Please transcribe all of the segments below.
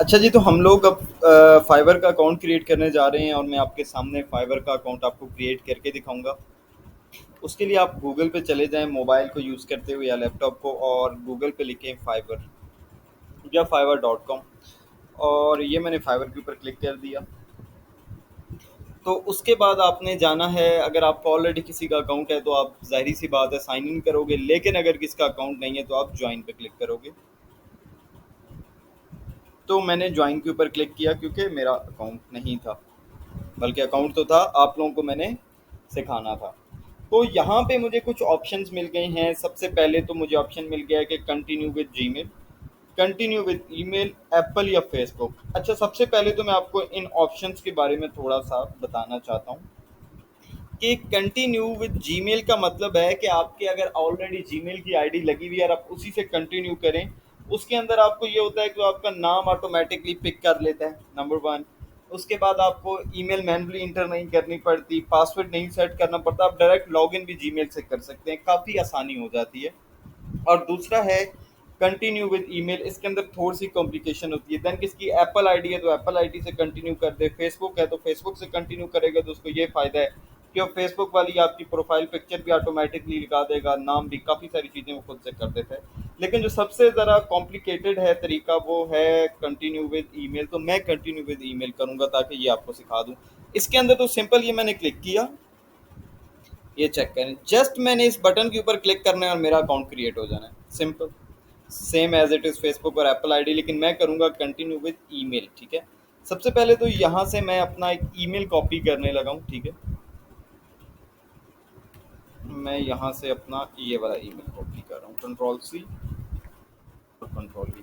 अच्छा जी, तो हम लोग अब फाइवर का अकाउंट क्रिएट करने जा रहे हैं और मैं आपके सामने फाइवर का अकाउंट आपको क्रिएट करके दिखाऊंगा। उसके लिए आप गूगल पे चले जाएं मोबाइल को यूज़ करते हुए या लैपटॉप को, और गूगल पे लिखें फाइवर या fiverr.com। और ये मैंने फाइवर के ऊपर क्लिक कर दिया। तो उसके बाद आपने जाना है, अगर आपका ऑलरेडी किसी का अकाउंट है तो आप ज़ाहिर सी बात है साइन इन करोगे, लेकिन अगर किसका अकाउंट नहीं है तो आप ज्वाइन पे क्लिक करोगे। तो मैंने ज्वाइन के ऊपर क्लिक किया क्योंकि मेरा अकाउंट नहीं था, बल्कि अकाउंट तो था, आप लोगों को मैंने सिखाना था। तो यहाँ पे मुझे कुछ ऑप्शंस मिल गए हैं। सबसे पहले तो मुझे ऑप्शन मिल गया है कि continue with Gmail, continue with email, Apple या फेसबुक। अच्छा, सबसे पहले तो मैं आपको इन ऑप्शंस के बारे में थोड़ा सा बताना चाहता हूँ कि कंटिन्यू विद जीमेल का मतलब है कि आपके अगर ऑलरेडी जीमेल की आईडी लगी हुई है और आप उसी से कंटिन्यू करें, उसके अंदर आपको ये होता है कि वो आपका नाम ऑटोमेटिकली पिक कर लेता है, नंबर वन। उसके बाद आपको ईमेल मैन्युअली इंटर नहीं करनी पड़ती, पासवर्ड नहीं सेट करना पड़ता, आप डायरेक्ट लॉगिन भी जीमेल से कर सकते हैं, काफ़ी आसानी हो जाती है। और दूसरा है कंटिन्यू विद ईमेल, इसके अंदर थोड़ी सी कॉम्प्लिकेशन होती है। देन किसकी एप्पल आईडी है तो एप्पल आईडी से कंटिन्यू कर दे, फेसबुक है तो फेसबुक से कंटिन्यू करेगा तो उसको ये फ़ायदा है कि वो फेसबुक वाली आपकी प्रोफाइल पिक्चर भी ऑटोमेटिकली लगा देगा, नाम भी, काफ़ी सारी चीज़ें वो खुद से कर देता है। लेकिन जो सबसे ज़रा कॉम्प्लिकेटेड है तरीका वो है कंटिन्यू विद ईमेल। तो मैं कंटिन्यू विद ईमेल करूँगा ताकि ये आपको सिखा दूँ। इसके अंदर तो सिंपल, ये मैंने क्लिक किया, ये चेक करें, जस्ट मैंने इस बटन के ऊपर क्लिक करना है और मेरा अकाउंट क्रिएट हो जाना है, simple, same as it is Facebook और एप्पल आईडी। लेकिन मैं करूँगा कंटिन्यू विद ईमेल, ठीक है। सबसे पहले तो यहाँ से मैं अपना एक ईमेल कॉपी करने लगा हूँ, ठीक है। मैं यहाँ से अपना ये वाला ईमेल कॉपी कर रहा हूँ, कंट्रोल C और कंट्रोल V।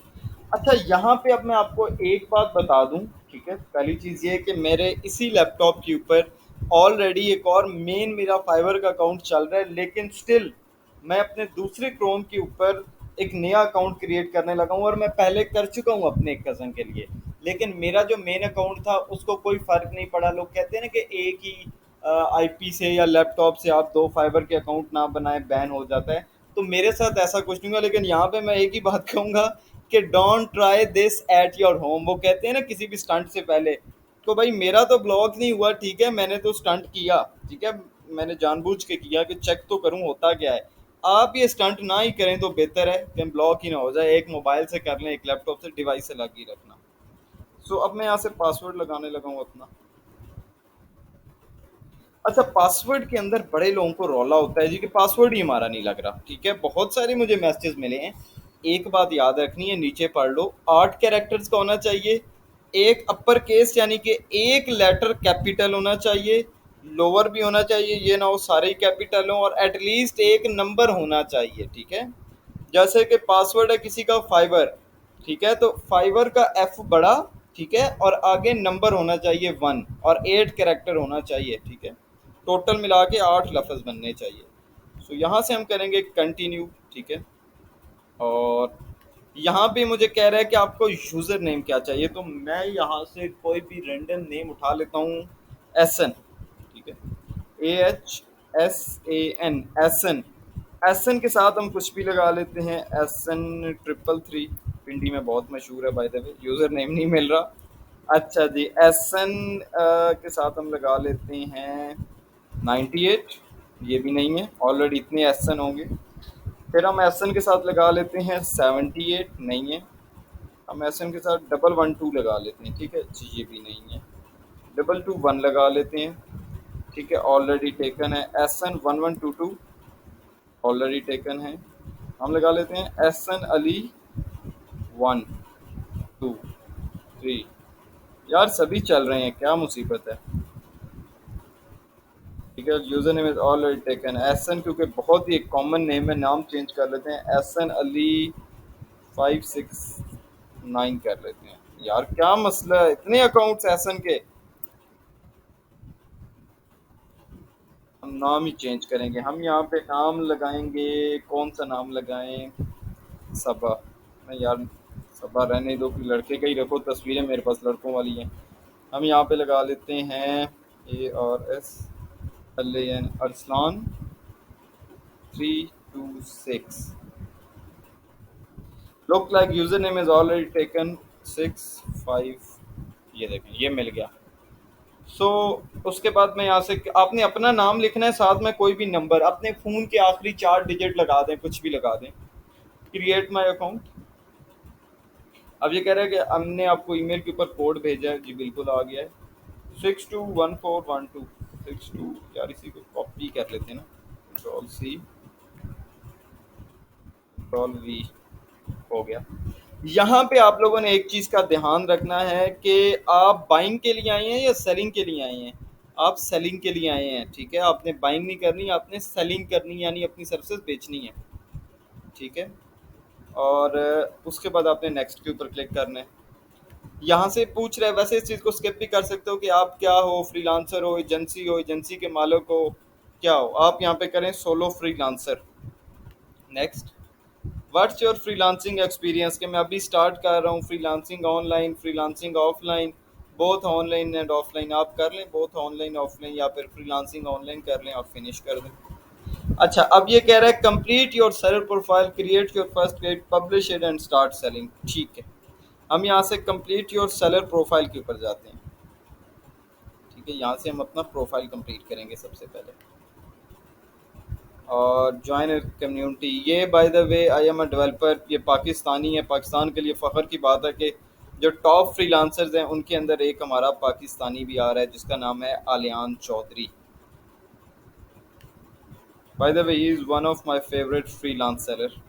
अच्छा, यहाँ पे अब मैं आपको एक बात बता दूँ, ठीक है। पहली चीज़ ये है कि मेरे इसी लैपटॉप के ऊपर ऑलरेडी एक और मेन मेरा फाइवर का अकाउंट चल रहा है, लेकिन स्टिल मैं अपने दूसरे क्रोम के ऊपर एक नया अकाउंट क्रिएट करने लगा हूँ, और मैं पहले कर चुका हूँ अपने एक कज़न के लिए। लेकिन मेरा जो मेन अकाउंट था उसको कोई फ़र्क नहीं पड़ा। लोग कहते हैं ना कि एक ही आईपी से या लैपटॉप से आप दो फाइबर के अकाउंट ना बनाए, बैन हो जाता है। तो मेरे साथ ऐसा कुछ नहीं हुआ। लेकिन यहाँ पे मैं एक ही बात कहूँगा कि don't try this at your home. वो कहते हैं ना किसी भी स्टंट से पहले। तो भाई मेरा तो ब्लॉक नहीं हुआ, ठीक है, मैंने तो स्टंट किया, ठीक है, मैंने जानबूझ के किया कि चेक तो करूं होता क्या है। आप ये स्टंट ना ही करें तो बेहतर है कि ब्लॉक ही ना हो जाए। एक मोबाइल से कर लें, एक लैपटॉप से, डिवाइस से लग ही रखना। सो अब मैं यहाँ से पासवर्ड लगाने लगा हूँ अपना। अच्छा, पासवर्ड के अंदर बड़े लोगों को रौला होता है जी कि पासवर्ड ही हमारा नहीं लग रहा, ठीक है। बहुत सारे मुझे मैसेजेस मिले हैं। एक बात याद रखनी है, नीचे पढ़ लो, 8 कैरेक्टर्स का होना चाहिए, एक अपर केस यानी कि एक लेटर कैपिटल होना चाहिए, लोअर भी होना चाहिए, ये ना हो सारे ही कैपिटल हो, और एटलीस्ट एक नंबर होना चाहिए, ठीक है। जैसे कि पासवर्ड है किसी का फाइबर, ठीक है, तो फाइबर का एफ बड़ा, ठीक है, और आगे नंबर होना चाहिए 1, और 8 कैरेक्टर होना चाहिए, ठीक है। टोटल मिला के 8 लफ्ज़ बनने चाहिए। सो यहाँ से हम करेंगे कंटिन्यू, ठीक है। और यहाँ पे मुझे कह रहा है कि आपको यूज़र नेम क्या चाहिए, तो मैं यहाँ से कोई भी रैंडम नेम उठा लेता हूँ, एसन, ठीक है, AHSAN, एसन। एसन के साथ हम कुछ भी लगा लेते हैं, SN333, पिंडी में बहुत मशहूर है bye the way, user name नहीं मिल रहा। अच्छा जी, एसन के साथ हम लगा लेते हैं 98, ये भी नहीं है, ऑलरेडी इतने एसन होंगे। फिर हम एसन के साथ लगा लेते हैं 78, नहीं है। हम एसन के साथ 112 लगा लेते हैं, ठीक है जी, ये भी नहीं है। 221 लगा लेते हैं, ठीक है, ऑलरेडी टेकन है। SN1122 ऑलरेडी टेकन है। हम लगा लेते हैं SN अली 1 2 3। यार सभी चल रहे हैं, क्या मुसीबत है। ठीक है, user name is already taken. SN क्योंकि बहुत ही एक कॉमन नेम है, नाम चेंज कर लेते हैं, SN अली 569 कर लेते हैं। यार क्या मसला है, इतने अकाउंट्स SN के। हम नाम ही चेंज करेंगे, हम यहाँ पे नाम लगाएंगे, कौन सा नाम लगाएं, सबा। नहीं यार, सबा रहने दो, कि लड़के का ही रखो, तस्वीरें मेरे पास लड़कों वाली हैं। हम यहाँ पे लगा लेते हैं ARSLAN, Arsalan 326। Look like user name is already taken 6 5, ये देखें ये मिल गया। सो उसके बाद में यहाँ से आपने अपना नाम लिखना है, साथ में कोई भी नंबर, अपने फ़ोन के आखिरी 4 डिजिट लगा दें, कुछ भी लगा दें। Create my account. अब ये कह रहा है कि हमने आपको ईमेल के ऊपर कोड भेजा है, जी बिल्कुल आ गया है। 621412 62, यार इसी को कॉपी कर लेते हैं ना, Control C Control V, हो गया। यहाँ पे आप लोगों ने एक चीज़ का ध्यान रखना है कि आप बाइंग के लिए आए हैं या सेलिंग के लिए आए हैं। आप सेलिंग के लिए आए हैं, ठीक है। आपने बाइंग नहीं करनी, आपने सेलिंग करनी, यानी अपनी सर्विसेज बेचनी है, ठीक है। और उसके बाद आपने नेक्स्ट के ऊपर क्लिक करना है। यहाँ से पूछ रहा है, वैसे इस चीज़ को स्किप भी कर सकते हो कि आप क्या हो, फ्रीलांसर हो, एजेंसी के मालिक हो, क्या हो। आप यहाँ पे करें solo freelancer. Next. What's your freelancing experience, कि मैं अभी स्टार्ट कर रहा हूँ freelancing, online freelancing offline, both online and offline. आप कर लें बोथ ऑनलाइन ऑफलाइन, या फिर फ्रीलांसिंग ऑनलाइन कर लें, आप फिनिश कर दें। अच्छा, अब ये कह रहा है complete your seller profile, create your first page, publish it and start selling. ठीक है, हम यहाँ से कंप्लीट योर सेलर प्रोफाइल के ऊपर जाते हैं। ठीक है, यहाँ से हम अपना प्रोफाइल कंप्लीट करेंगे सबसे पहले। और जॉइन कम्युनिटी, ये bye the way I am a developer, ये पाकिस्तानी है। पाकिस्तान के लिए फ़ख्र की बात है कि जो टॉप फ्रीलांसर्स हैं उनके अंदर एक हमारा पाकिस्तानी भी आ रहा है, जिसका नाम है Aliyan Chaudhary. By the way he is one of my favourite freelance seller.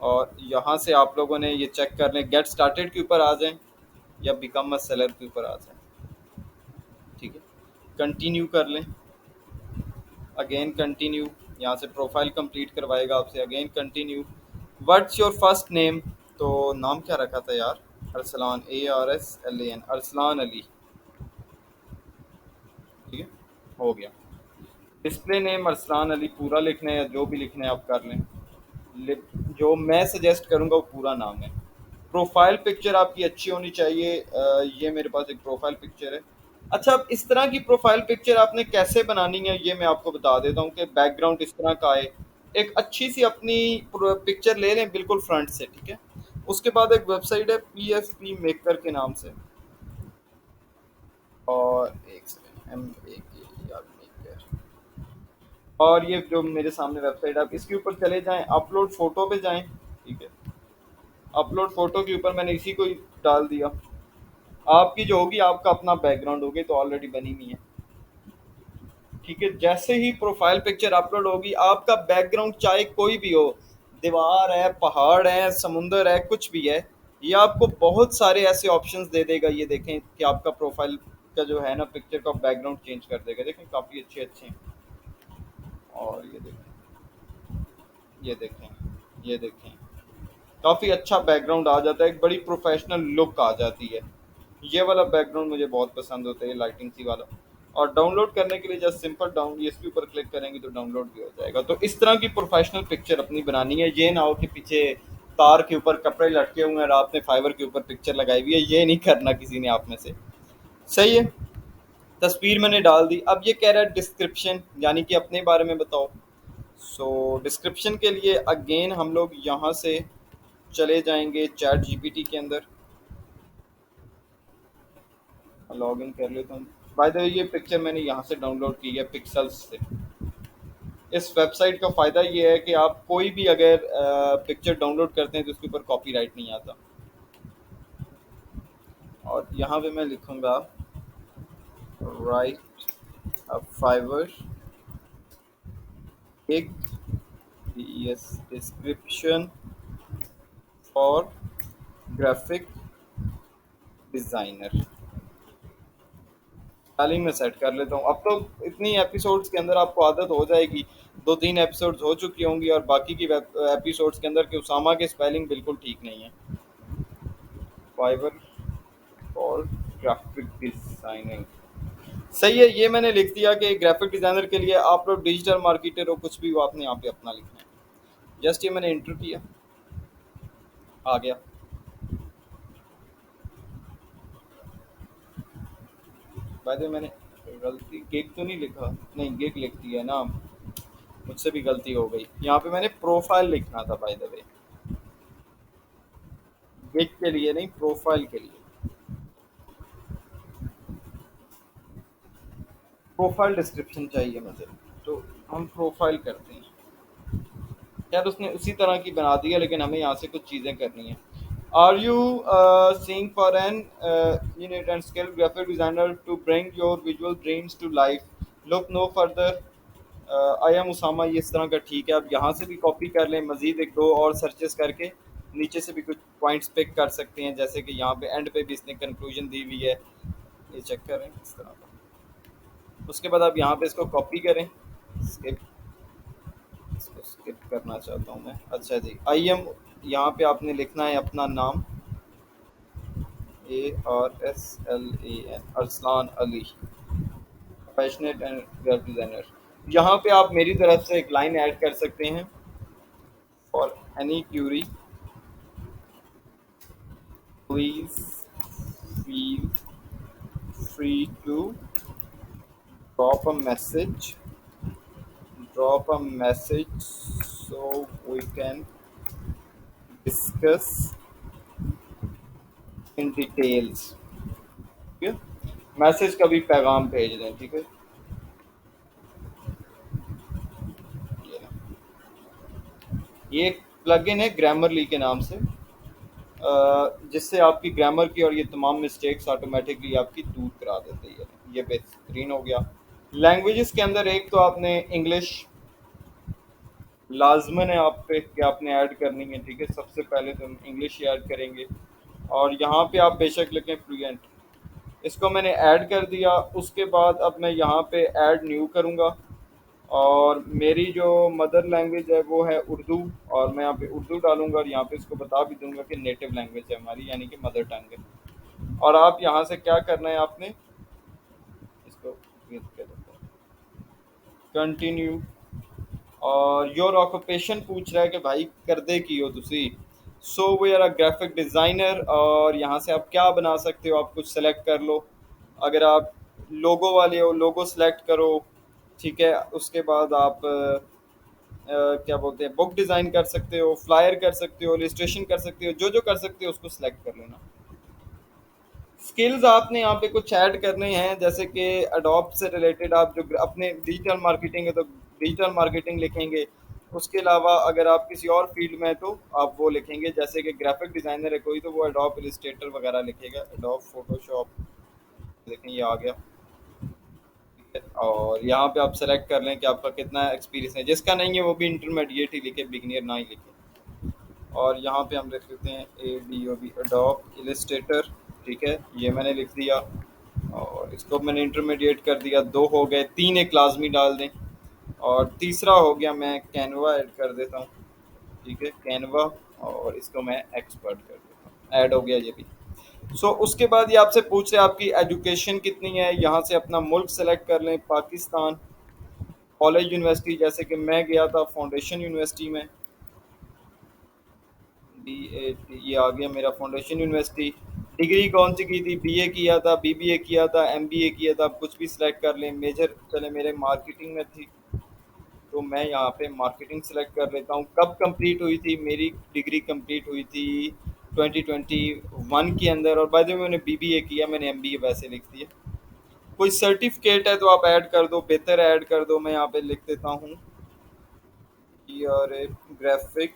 और यहाँ से आप लोगों ने ये चेक कर लें, गेट स्टार्टेड के ऊपर आ जाएं या बिकम अ सेलर के ऊपर आ जाएं। ठीक है, कंटिन्यू कर लें, अगेन कंटिन्यू। यहाँ से प्रोफाइल कंप्लीट करवाएगा आपसे, again continue. What's your first name, तो नाम क्या रखा था यार, अरसलान, ARSLAN, अरसलान अली। ठीक है, हो गया। डिस्प्ले नेम अरसलान अली पूरा लिखना है, या जो भी लिखना है आप कर लें। जो मैं सजेस्ट करूँगा वो पूरा नाम है। प्रोफाइल पिक्चर आपकी अच्छी होनी चाहिए। ये मेरे पास एक प्रोफाइल पिक्चर है। अच्छा, अब इस तरह की प्रोफाइल पिक्चर आपने कैसे बनानी है ये मैं आपको बता देता हूँ कि बैकग्राउंड इस तरह का आए। एक अच्छी सी अपनी पिक्चर ले लें बिल्कुल फ्रंट से, ठीक है। उसके बाद एक वेबसाइट है PFP मेकर के नाम से, और एक सेकंड, MAKER मेकर। और ये जो मेरे सामने वेबसाइट है, आप इसके ऊपर चले जाएं, अपलोड फोटो पे जाएं, ठीक है। अपलोड फोटो के ऊपर मैंने इसी को ही डाल दिया। आपकी जो होगी, आपका अपना बैकग्राउंड होगी तो ऑलरेडी बनी हुई है, ठीक है। जैसे ही प्रोफाइल पिक्चर अपलोड होगी, आपका बैकग्राउंड चाहे कोई भी हो, दीवार है, पहाड़ है, समुंदर है, कुछ भी है, ये आपको बहुत सारे ऐसे ऑप्शंस दे देगा। ये देखें कि आपका प्रोफाइल का जो है ना पिक्चर का बैकग्राउंड चेंज कर देगा। देखें काफ़ी अच्छे अच्छे हैं। और ये देखें, ये देखें, काफ़ी अच्छा बैकग्राउंड आ जाता है, एक बड़ी प्रोफेशनल लुक आ जाती है। ये वाला बैकग्राउंड मुझे बहुत पसंद होता है, लाइटिंग सी वाला। और डाउनलोड करने के लिए जस्ट सिंपल डाउन, इसके ऊपर क्लिक करेंगे तो डाउनलोड भी हो जाएगा। तो इस तरह की प्रोफेशनल पिक्चर अपनी बनानी है। ये ना हो कि पीछे तार के ऊपर कपड़े लटके हुए हैं और आपने फाइबर के ऊपर पिक्चर लगाई हुई है, ये नहीं करना किसी ने आप में से। सही है, तस्वीर मैंने डाल दी। अब ये कह रहा है डिस्क्रिप्शन, यानी कि अपने बारे में बताओ। सो डिस्क्रिप्शन के लिए अगेन हम लोग यहाँ से चले जाएंगे ChatGPT के अंदर, लॉग इन कर लेता हूँ। बाय द वे ये पिक्चर मैंने यहाँ से डाउनलोड की है, पिक्सल्स से। इस वेबसाइट का फ़ायदा ये है कि आप कोई भी अगर पिक्चर डाउनलोड करते हैं तो उसके ऊपर कॉपीराइट नहीं आता। और यहाँ पे मैं लिखूँगा राइट अ फाइवर एक description for graphic designer. Spelling में सेट कर लेता हूँ। अब तो इतनी एपिसोड्स के अंदर आपको आदत हो जाएगी, 2-3 एपिसोड्स हो चुकी होंगी, और बाकी की एपिसोड्स के अंदर कि उसामा के स्पेलिंग बिल्कुल ठीक नहीं है। फाइवर फॉर ग्राफिक डिज़ाइनिंग, सही है। ये मैंने लिख दिया कि ग्राफिक डिज़ाइनर के लिए आप लोग डिजिटल मार्केटर हो, कुछ भी हो, आपने यहाँ पे अपना लिखना है। जस्ट ये मैंने इंटर किया, आ गया। बाय द वे मैंने गलती गिग तो नहीं लिखा, नहीं गिग लिख दिया ना, मुझसे भी गलती हो गई। यहाँ पे मैंने प्रोफाइल लिखना था बाय द वे, एक के लिए नहीं, प्रोफाइल के लिए। प्रोफाइल डिस्क्रिप्शन चाहिए मुझे, तो हम प्रोफाइल करते हैं। यार उसने उसी तरह की बना दी है, लेकिन हमें यहाँ से कुछ चीज़ें करनी है। Are you seeing for an unit and skill graphic designer to bring your visual dreams to life, look no further, I am Usama, ये इस तरह का ठीक है। आप यहाँ से भी कॉपी कर लें, मजीद एक दो और सर्चेस करके नीचे से भी कुछ पॉइंट्स पिक कर सकते हैं, जैसे कि यहाँ पे एंड पे भी इसने कंक्लूजन दी हुई है, ये चेक करें इस तरह का। उसके बाद आप यहाँ पे इसको कॉपी करें, स्किप, इसको स्किप करना चाहता हूँ मैं। अच्छा जी, आई एम, यहाँ पे आपने लिखना है अपना नाम, ARSLAN, Arsalan Ali, passionate and graphic designer. यहाँ पे आप मेरी तरफ से एक लाइन ऐड कर सकते हैं, for any query please feel free to drop a message, drop a message so we can discuss in details। ठीक है, मैसेज का भी पैगाम भेज दें, ठीक है। ये ये एक प्लगइन है ग्रामरली के नाम से, जिससे आपकी ग्रामर की और ये तमाम मिस्टेक्स ऑटोमेटिकली आपकी दूर करा देती है। ये बेहतरीन हो गया। लैंग्वेजेस के अंदर एक तो आपने इंग्लिश लाजमन है आप पे कि आपने ऐड करनी है, ठीक है। सबसे पहले तो हम इंग्लिश ही ऐड करेंगे, और यहाँ पे आप बेशक लिखें फ्लुएंट, इसको मैंने ऐड कर दिया। उसके बाद अब मैं यहाँ पे ऐड न्यू करूँगा, और मेरी जो मदर लैंग्वेज है वो है उर्दू, और मैं यहाँ पे उर्दू डालूंगा, और यहाँ पे इसको बता भी दूंगा कि नेटिव लैंग्वेज है हमारी, यानी कि मदर टंग है। और आप यहाँ से क्या करना है, आपने इसको कंटिन्यू, और योर ऑक्यूपेशन पूछ रहा है कि भाई कर दे की हो तुसी, so we are a graphic designer, और यहाँ से आप क्या बना सकते हो, आप कुछ सेलेक्ट कर लो। अगर आप लोगो वाले हो, लोगो सेलेक्ट करो, ठीक है। उसके बाद आप क्या बोलते हैं, बुक डिज़ाइन कर सकते हो, फ्लायर कर सकते हो, इलस्ट्रेशन कर सकते हो, जो जो कर सकते हो उसको सिलेक्ट कर लेना। स्किल्स आपने यहाँ पे कुछ ऐड करने हैं, जैसे कि अडोब से रिलेटेड आप जो अपने डिजिटल मार्केटिंग है तो डिजिटल मार्केटिंग लिखेंगे। उसके अलावा अगर आप किसी और फील्ड में हैं तो आप वो लिखेंगे, जैसे कि ग्राफिक डिज़ाइनर है कोई तो वो अडोब इलस्ट्रेटर वगैरह लिखेगा, अडोब फोटोशॉप। देखें ये आ गया, ठीक है। और यहाँ पे आप सेलेक्ट कर लें कि आपका कितना एक्सपीरियंस है, जिसका नहीं है वो भी इंटरमीडिएट ही लिखे, बिगिनियर ना ही लिखे। और यहाँ पे हम लिख लेते हैं ADOB, अडोब इलस्ट्रेटर, ठीक है, ये मैंने लिख दिया। और इसको मैंने इंटरमीडिएट कर दिया, दो हो गए, तीन एक लाजमी डाल दें। और तीसरा हो गया, मैं कैनवा ऐड कर देता हूँ, ठीक है, कैनवा, और इसको मैं एक्सपर्ट कर देता हूँ, ऐड हो गया ये भी। उसके बाद ये आपसे पूछ रहे हैं आपकी एजुकेशन कितनी है, यहाँ से अपना मुल्क सेलेक्ट कर लें, पाकिस्तान, कॉलेज यूनिवर्सिटी, जैसे कि मैं गया था फाउंडेशन यूनिवर्सिटी में, ये आ गया मेरा फाउंडेशन यूनिवर्सिटी। डिग्री कौन सी की थी, BA किया था, BBA किया था, MBA किया था, आप कुछ भी सिलेक्ट कर लें। मेजर चले मेरे मार्केटिंग में थी, तो मैं यहाँ पे मार्केटिंग सेलेक्ट कर लेता हूँ। कब कंप्लीट हुई थी मेरी डिग्री, कंप्लीट हुई थी 2021 के अंदर, और बाद में मैंने BBA किया, मैंने MBA वैसे लिख दिया। कोई सर्टिफिकेट है तो आप ऐड कर दो, बेहतर ऐड कर दो। मैं यहाँ पे लिख देता हूँ और graphic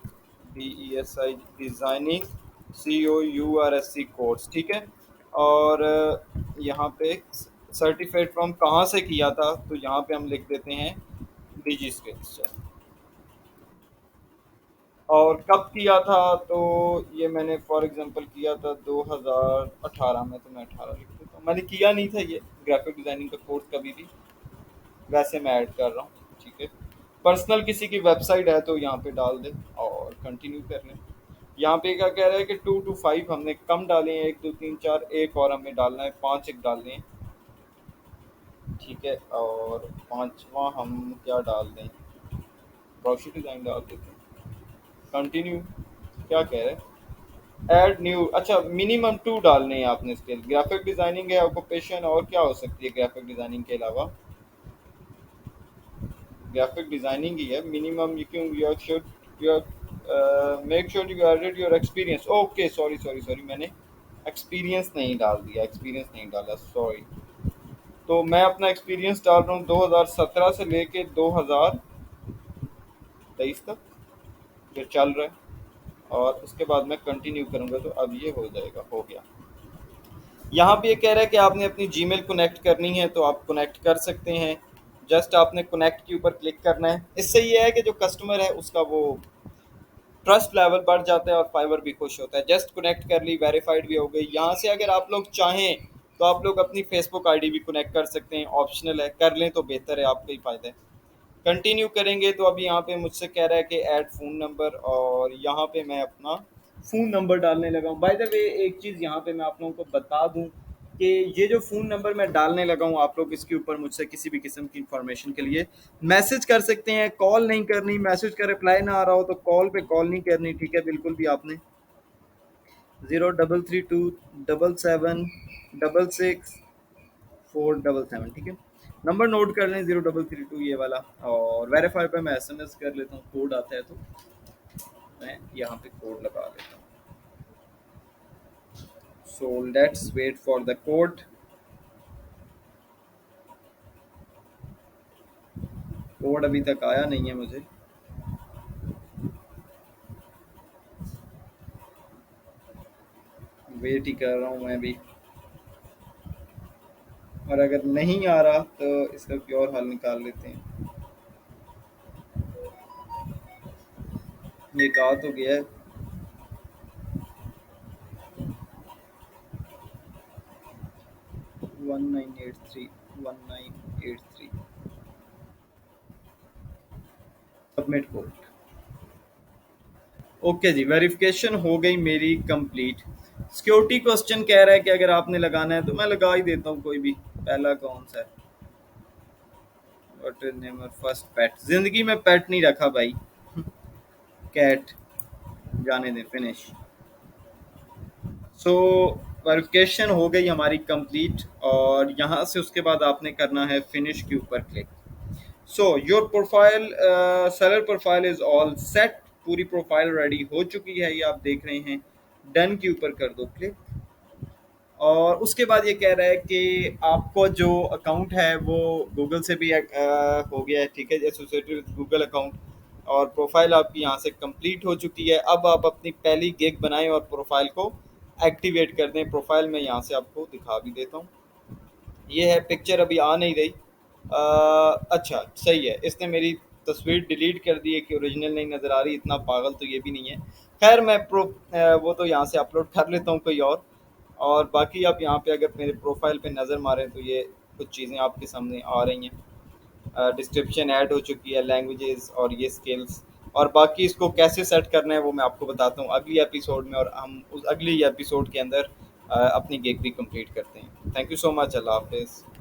DESI designing COURSC course, ठीक है। और यहाँ पे सर्टिफाइड फ्रॉम कहाँ से किया था, तो यहाँ पे हम लिख देते हैं डिजी स्किल्स। और कब किया था, तो ये मैंने फॉर एग्जांपल किया था 2018 में, तो मैं 18 लिख देता हूँ। मैंने किया नहीं था ये ग्राफिक डिज़ाइनिंग का कोर्स कभी भी, वैसे मैं ऐड कर रहा हूँ, ठीक है। पर्सनल किसी की वेबसाइट है तो यहाँ पे डाल दें और कंटिन्यू कर लें। यहाँ पे क्या कह रहा है कि 2 to 5 हमने कम डाले हैं, 1 2 3 4, एक और हमें डालना है, 5 एक डालने हैं, ठीक है। और पांचवा हम क्या डाल दें, ब्रोशर डिज़ाइन डाल देते हैं, कंटिन्यू। क्या कह रहे हैं, ऐड न्यू, अच्छा मिनिमम 2 डालने हैं आपने स्किल। ग्राफिक डिज़ाइनिंग है, ऑक्यूपेशन, और क्या हो सकती है ग्राफिक डिज़ाइनिंग के अलावा, ग्राफिक डिज़ाइनिंग ही है मिनिमम, यू क्यों, you should, make sure you edit your experience. Okay, sorry sorry sorry, मैंने एक्सपीरियंस नहीं डाल दिया, एक्सपीरियंस नहीं डाला, सॉरी। तो मैं अपना एक्सपीरियंस डाल रहा हूँ 2017 से लेके 2023 तक जो चल रहा है, और उसके बाद मैं कंटिन्यू करूँगा तो अब ये हो जाएगा, हो गया। यहाँ पे ये कह रहा है कि आपने अपनी जीमेल कनेक्ट करनी है तो आप कनेक्ट कर सकते हैं। जस्ट आपने कनेक्ट के ऊपर क्लिक करना है। इससे ये है कि जो कस्टमर है उसका वो ट्रस्ट लेवल बढ़ जाता है और फाइवर भी खुश होता है। जस्ट कनेक्ट कर ली, वेरीफाइड भी हो गई। यहाँ से अगर आप लोग चाहें तो आप लोग अपनी फेसबुक आईडी भी कनेक्ट कर सकते हैं, ऑप्शनल है, कर लें तो बेहतर है, आपका ही फ़ायदा है। कंटिन्यू करेंगे तो अभी यहाँ पे मुझसे कह रहा है कि ऐड फ़ोन नंबर, और यहाँ पे मैं अपना फ़ोन नंबर डालने लगा हूँ। बाय द वे एक चीज़ यहाँ पे मैं आप लोगों को बता दूँ कि ये जो फ़ोन नंबर मैं डालने लगा हूँ, आप लोग इसके ऊपर मुझसे किसी भी किस्म की इंफॉर्मेशन के लिए मैसेज कर सकते हैं। कॉल नहीं करनी, मैसेज का रिप्लाई ना आ रहा हो तो कॉल पे कॉल नहीं करनी, ठीक है, बिल्कुल भी आपने। 0332776647, ठीक है। नंबर नोट कर लें, 0332 ये वाला। और वेरीफाई पे मैं SMS कर लेता हूँ, कोड आता है तो मैं यहाँ पे कोड लगा लेता हूँ। So let's wait for the code. Code अभी तक आया नहीं है मुझे। वेट ही कर रहा हूँ मैं भी। और अगर नहीं आ रहा तो इसका कोई और हल निकाल लेते हैं। ये कहा तो गया है। 1983 सबमिट कोड। ओके जी, वेरिफिकेशन हो गई मेरी कंप्लीट। सिक्योरिटी क्वेश्चन कह रहा है कि अगर आपने लगाना है तो मैं लगा ही देता हूँ कोई भी। पहला कौन सा है? What is name of first pet? जिंदगी में पेट नहीं रखा भाई। कैट, जाने दें, फिनिश। सो वेरिफिकेशन हो गई हमारी कंप्लीट, और यहाँ से उसके बाद आपने करना है फिनिश के ऊपर click. So your profile, seller profile is all set. पूरी प्रोफाइल रेडी हो चुकी है, ये आप देख रहे हैं। डन के ऊपर कर दो क्लिक। और उसके बाद ये कह रहा है कि आपको जो अकाउंट है वो गूगल से भी हो गया है, ठीक है, एसोसिएटेड विद गूगल अकाउंट। और प्रोफाइल आपकी यहाँ से कंप्लीट हो चुकी है। अब आप अपनी पहली गिग बनाएं और प्रोफाइल को एक्टिवेट कर दें। प्रोफाइल में यहाँ से आपको दिखा भी देता हूँ। ये है, पिक्चर अभी आ नहीं रही। अच्छा सही है, इसने मेरी तस्वीर डिलीट कर दी है कि ओरिजिनल नहीं नज़र आ रही। इतना पागल तो ये भी नहीं है। खैर मैं वो तो यहाँ से अपलोड कर लेता हूँ कोई और बाकी आप यहाँ पे अगर मेरे प्रोफाइल पे नज़र मारें तो ये कुछ चीज़ें आपके सामने आ रही हैं। डिस्क्रिप्शन ऐड हो चुकी है, लैंग्वेजेस और ये स्किल्स। और बाकी इसको कैसे सेट करना है वो मैं आपको बताता हूँ अगली एपिसोड में, और हम उस अगली एपिसोड के अंदर अपनी गिग भी कंप्लीट करते हैं। थैंक यू सो मच, अल्लाह हाफिज़।